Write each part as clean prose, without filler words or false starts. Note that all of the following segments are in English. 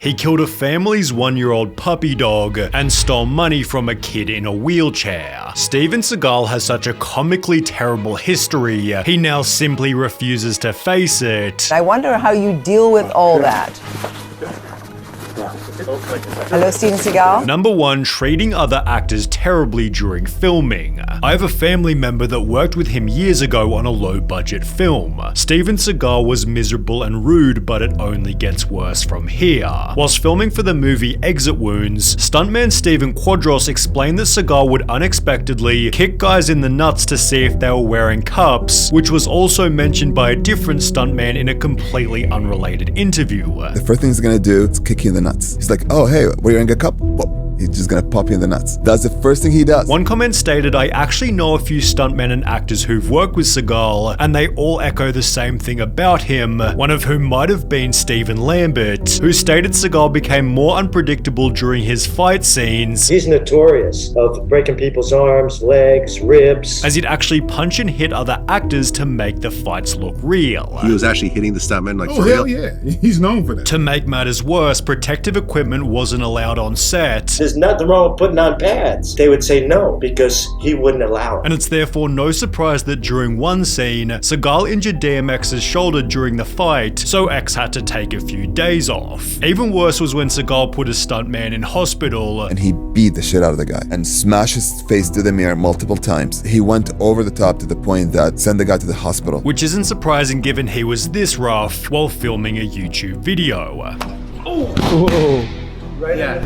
He killed a family's 1-year-old puppy dog and stole money from a kid in a wheelchair. Steven Seagal has such a comically terrible history, he now simply refuses to face it. I wonder how you deal with all that. Hello, Steven Seagal. Number 1, treating other actors terribly during filming. I have a family member that worked with him years ago on a low-budget film. Steven Seagal was miserable and rude, but it only gets worse from here. Whilst filming for the movie Exit Wounds, stuntman Steven Quadros explained that Seagal would unexpectedly kick guys in the nuts to see if they were wearing cups, which was also mentioned by a different stuntman in a completely unrelated interview. The first thing he's gonna do is kick you in the nuts. He's like, oh, hey, we're wearing a cup? Well, he's just gonna pop you in the nuts. That's the first thing he does. One comment stated, I actually know a few stuntmen and actors who've worked with Seagal, and they all echo the same thing about him, one of whom might have been Stephen Lambert, who stated Seagal became more unpredictable during his fight scenes. He's notorious of breaking people's arms, legs, ribs, as he'd actually punch and hit other actors to make the fights look real. He was actually hitting the stuntmen like, oh, hell yeah. He's known for that. To make matters worse, protective equipment wasn't allowed on set. There's nothing wrong with putting on pads. They would say no because he wouldn't allow it. And it's therefore no surprise that during one scene, Seagal injured DMX's shoulder during the fight, so X had to take a few days off. Even worse was when Seagal put a stuntman in hospital. And he beat the shit out of the guy and smashed his face to the mirror multiple times. He went over the top to the point that sent the guy to the hospital. Which isn't surprising given he was this rough while filming a YouTube video. Oh. Whoa. Right, yeah.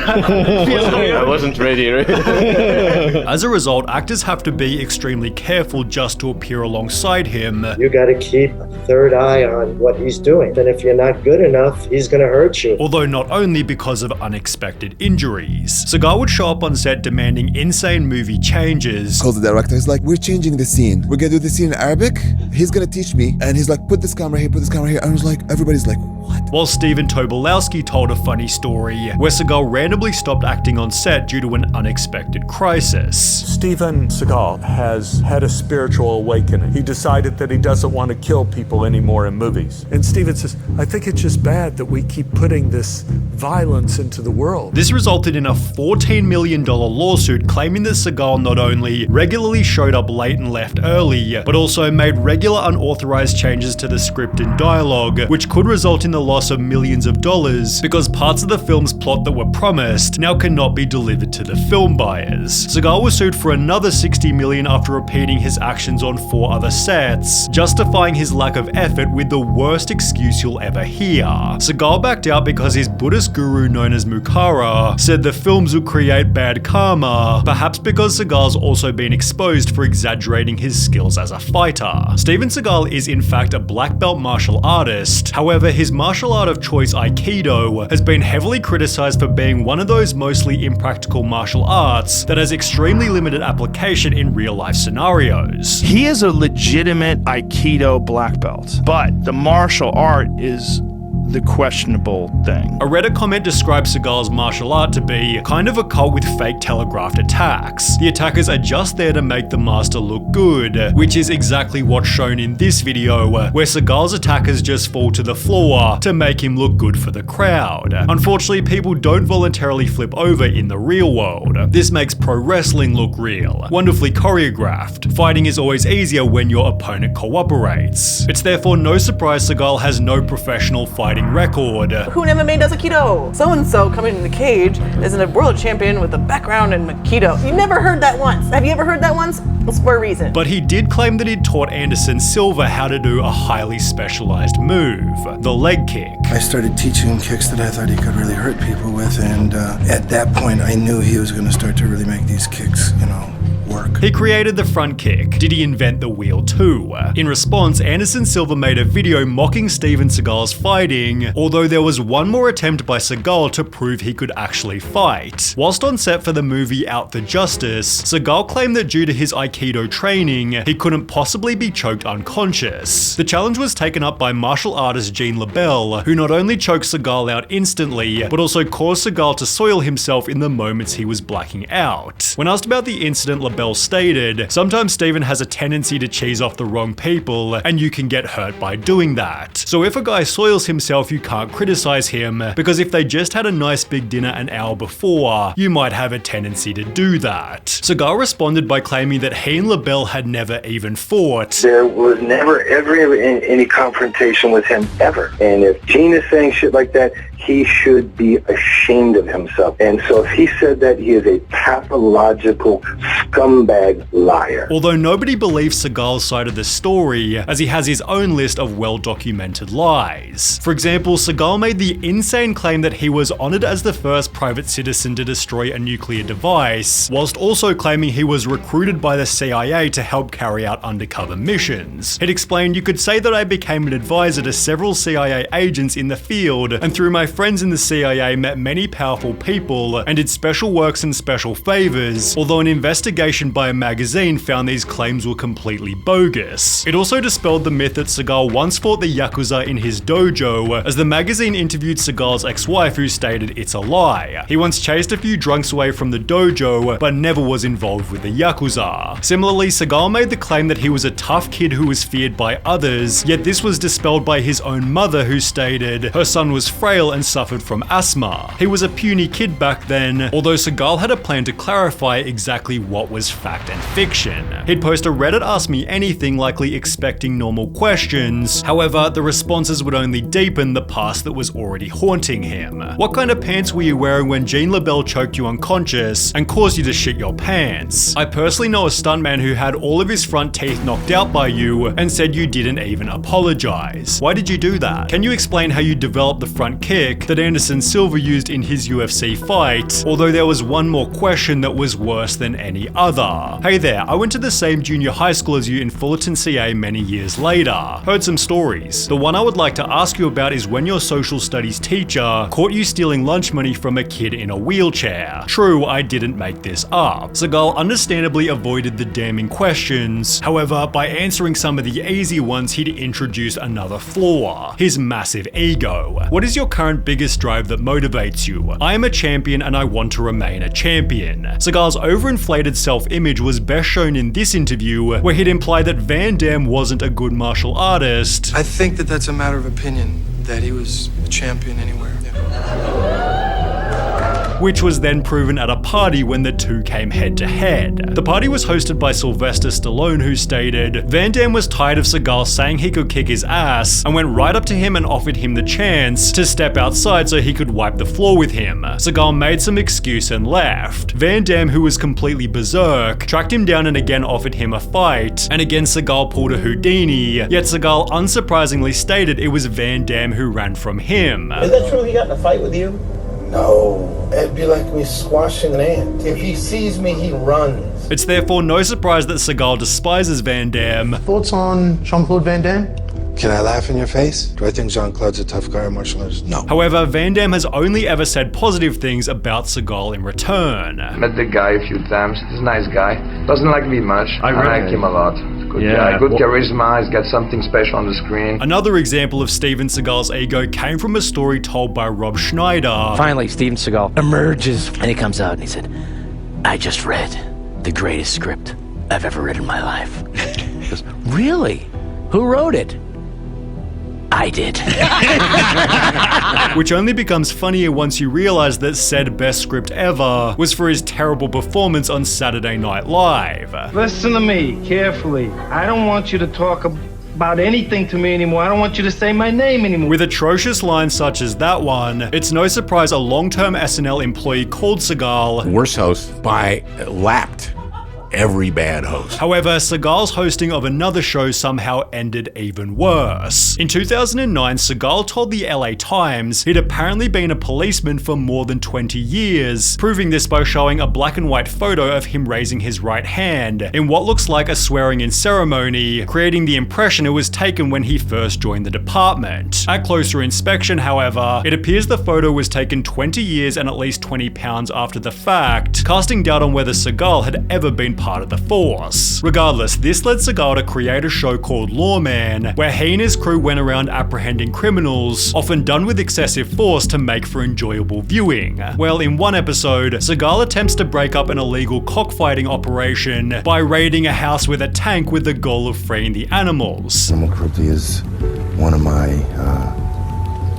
I wasn't ready. Right? As a result, actors have to be extremely careful just to appear alongside him. You gotta keep a third eye on what he's doing. And if you're not good enough, he's gonna hurt you. Although not only because of unexpected injuries. Seagal would show up on set demanding insane movie changes. Calls the director, he's like, we're changing the scene. We're gonna do the scene in Arabic. He's gonna teach me. And he's like, put this camera here, put this camera here. And I was like, everybody's like, what? While Steven Tobolowsky told a funny story where Seagal randomly stopped acting on set due to an unexpected crisis. Steven Seagal has had a spiritual awakening. He decided that he doesn't want to kill people anymore in movies. And Steven says, I think it's just bad that we keep putting this violence into the world. This resulted in a $14 million lawsuit claiming that Seagal not only regularly showed up late and left early, but also made regular unauthorized changes to the script and dialogue, which could result in the loss of millions of dollars because parts of the film's plot that were promised now cannot be delivered to the film buyers. Seagal was sued for another $60 million after repeating his actions on 4 other sets, justifying his lack of effort with the worst excuse you'll ever hear. Seagal backed out because his Buddhist guru known as Mukara said the films would create bad karma, perhaps because Seagal's also been exposed for exaggerating his skills as a fighter. Steven Seagal is in fact a black belt martial artist, however his martial art of choice Aikido has been heavily criticized for being one of those mostly impractical martial arts that has extremely limited application in real life scenarios. He is a legitimate Aikido black belt, but the martial art is the questionable thing. A Reddit comment describes Seagal's martial art to be kind of a cult with fake telegraphed attacks. The attackers are just there to make the master look good, which is exactly what's shown in this video, where Seagal's attackers just fall to the floor to make him look good for the crowd. Unfortunately, people don't voluntarily flip over in the real world. This makes pro wrestling look real, wonderfully choreographed. Fighting is always easier when your opponent cooperates. It's therefore no surprise Seagal has no professional fighting record. Who in MMA does Aikido? So-and-so coming in the cage is a world champion with a background in Aikido. You've never heard that once. Have you ever heard that once? It's for a reason. But he did claim that he'd taught Anderson Silva how to do a highly specialized move, the leg kick. I started teaching him kicks that I thought he could really hurt people with, and at that point I knew he was going to start to really make these kicks, work. He created the front kick. Did he invent the wheel too? In response, Anderson Silva made a video mocking Steven Seagal's fighting, although there was one more attempt by Seagal to prove he could actually fight. Whilst on set for the movie Out for Justice, Seagal claimed that due to his Aikido training, he couldn't possibly be choked unconscious. The challenge was taken up by martial artist Gene LaBelle, who not only choked Seagal out instantly, but also caused Seagal to soil himself in the moments he was blacking out. When asked about the incident, LaBelle Seagal stated, sometimes Steven has a tendency to cheese off the wrong people, and you can get hurt by doing that. So if a guy soils himself, you can't criticize him, because if they just had a nice big dinner an hour before, you might have a tendency to do that. Seagal responded by claiming that he and LaBelle had never even fought. There was never ever any confrontation with him ever. And if Gene is saying shit like that, he should be ashamed of himself. And so if he said that, he is a pathological scumbag liar. Although nobody believes Seagal's side of the story, as he has his own list of well-documented lies. For example, Seagal made the insane claim that he was honored as the first private citizen to destroy a nuclear device, whilst also claiming he was recruited by the CIA to help carry out undercover missions. He'd explained, "You could say that I became an advisor to several CIA agents in the field, and through my friends in the CIA met many powerful people and did special works and special favors, although an investigation by a magazine found these claims were completely bogus." It also dispelled the myth that Seagal once fought the Yakuza in his dojo, as the magazine interviewed Seagal's ex-wife who stated it's a lie. He once chased a few drunks away from the dojo, but never was involved with the Yakuza. Similarly, Seagal made the claim that he was a tough kid who was feared by others, yet this was dispelled by his own mother, who stated her son was frail and suffered from asthma. He was a puny kid back then, although Seagal had a plan to clarify exactly what was fact and fiction. He'd post a Reddit Ask Me Anything, likely expecting normal questions. However, the responses would only deepen the past that was already haunting him. What kind of pants were you wearing when Gene LaBelle choked you unconscious and caused you to shit your pants? I personally know a stuntman who had all of his front teeth knocked out by you and said you didn't even apologize. Why did you do that? Can you explain how you developed the front kick that Anderson Silva used in his UFC fight? Although there was one more question that was worse than any other. Hey there, I went to the same junior high school as you in Fullerton, CA many years later. Heard some stories. The one I would like to ask you about is when your social studies teacher caught you stealing lunch money from a kid in a wheelchair. True, I didn't make this up. Seagal understandably avoided the damning questions. However, by answering some of the easy ones, he'd introduce another flaw: his massive ego. What is your current biggest drive that motivates you? I am a champion and I want to remain a champion. Seagal's overinflated self-image was best shown in this interview, where he'd implied that Van Damme wasn't a good martial artist. I think that that's a matter of opinion, that he was a champion anywhere. Which was then proven at a party when the two came head to head. The party was hosted by Sylvester Stallone, who stated, Van Damme was tired of Seagal saying he could kick his ass and went right up to him and offered him the chance to step outside so he could wipe the floor with him. Seagal made some excuse and left. Van Damme, who was completely berserk, tracked him down and again offered him a fight, and again Seagal pulled a Houdini, yet Seagal unsurprisingly stated it was Van Damme who ran from him. Is that true he got in a fight with you? No, it'd be like me squashing an ant. If he sees me, he runs. It's therefore no surprise that Seagal despises Van Damme. Thoughts on Jean-Claude Van Damme? Can I laugh in your face? Do I think Jean-Claude's a tough guy in martial arts? No. However, Van Damme has only ever said positive things about Seagal in return. Met the guy a few times. He's a nice guy. Doesn't like me much. I like him a lot. Good guy. Good charisma. He's got something special on the screen. Another example of Steven Seagal's ego came from a story told by Rob Schneider. Finally, Steven Seagal emerges and he comes out and he said, I just read the greatest script I've ever read in my life. He goes, really? Who wrote it? I did. Which only becomes funnier once you realize that said best script ever was for his terrible performance on Saturday Night Live. Listen to me carefully. I don't want you to talk about anything to me anymore. I don't want you to say my name anymore. With atrocious lines such as that one, it's no surprise a long-term SNL employee called Seagal worst host by lapped every bad host. However, Seagal's hosting of another show somehow ended even worse. In 2009, Seagal told the LA Times he'd apparently been a policeman for more than 20 years, proving this by showing a black and white photo of him raising his right hand in what looks like a swearing-in ceremony, creating the impression it was taken when he first joined the department. At closer inspection, however, it appears the photo was taken 20 years and at least 20 pounds after the fact, casting doubt on whether Seagal had ever been part of the force. Regardless, this led Seagal to create a show called Lawman, where he and his crew went around apprehending criminals, often done with excessive force to make for enjoyable viewing. Well, in one episode, Seagal attempts to break up an illegal cockfighting operation by raiding a house with a tank with the goal of freeing the animals. Animal cruelty is one of my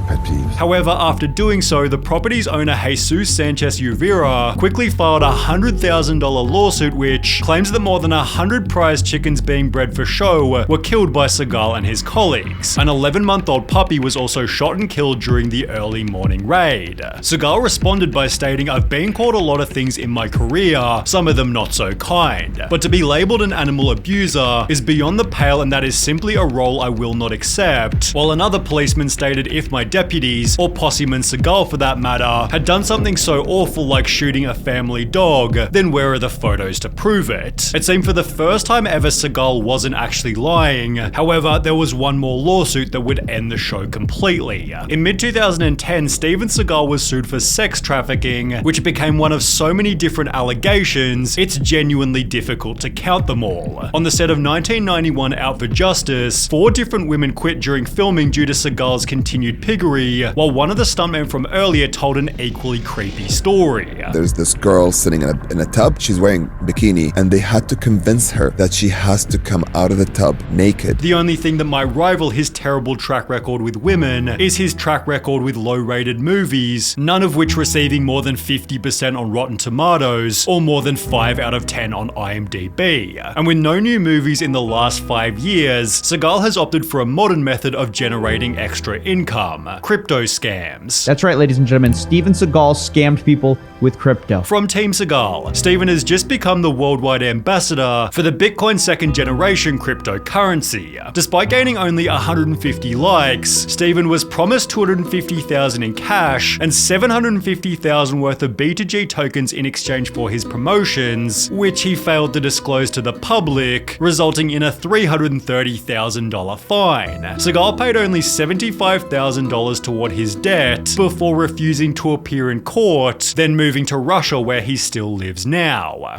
pet peeves. However, after doing so, the property's owner Jesus Sanchez Uvira quickly filed a $100,000 lawsuit which claims that more than 100 prize chickens being bred for show were killed by Seagal and his colleagues. An 11-month-old puppy was also shot and killed during the early morning raid. Seagal responded by stating, "I've been called a lot of things in my career, some of them not so kind. But to be labeled an animal abuser is beyond the pale and that is simply a role I will not accept." While another policeman stated if my deputies, or Posseman Seagal for that matter, had done something so awful like shooting a family dog, then where are the photos to prove it? It seemed for the first time ever Seagal wasn't actually lying. However, there was one more lawsuit that would end the show completely. In mid-2010, Steven Seagal was sued for sex trafficking, which became one of so many different allegations, it's genuinely difficult to count them all. On the set of 1991 Out for Justice, 4 different women quit during filming due to Seagal's continued piggery, while one of the stuntmen from earlier told an equally creepy story. There's this girl sitting in a tub. She's wearing bikini, and they had to convince her that she has to come out of the tub naked. The only thing that might rival his terrible track record with women is his track record with low-rated movies, none of which receiving more than 50% on Rotten Tomatoes, or more than 5 out of 10 on IMDb. And with no new movies in the last 5 years, Seagal has opted for a modern method of generating extra income: crypto scams. That's right, ladies and gentlemen, Steven Seagal scammed people with crypto. From Team Seagal, Steven has just become the worldwide ambassador for the Bitcoin second generation cryptocurrency. Despite gaining only 150 likes, Steven was promised $250,000 in cash and $750,000 worth of B2G tokens in exchange for his promotions, which he failed to disclose to the public, resulting in a $330,000 fine. Seagal paid only $75,000 toward his debt before refusing to appear in court, then moving to Russia where he still lives now.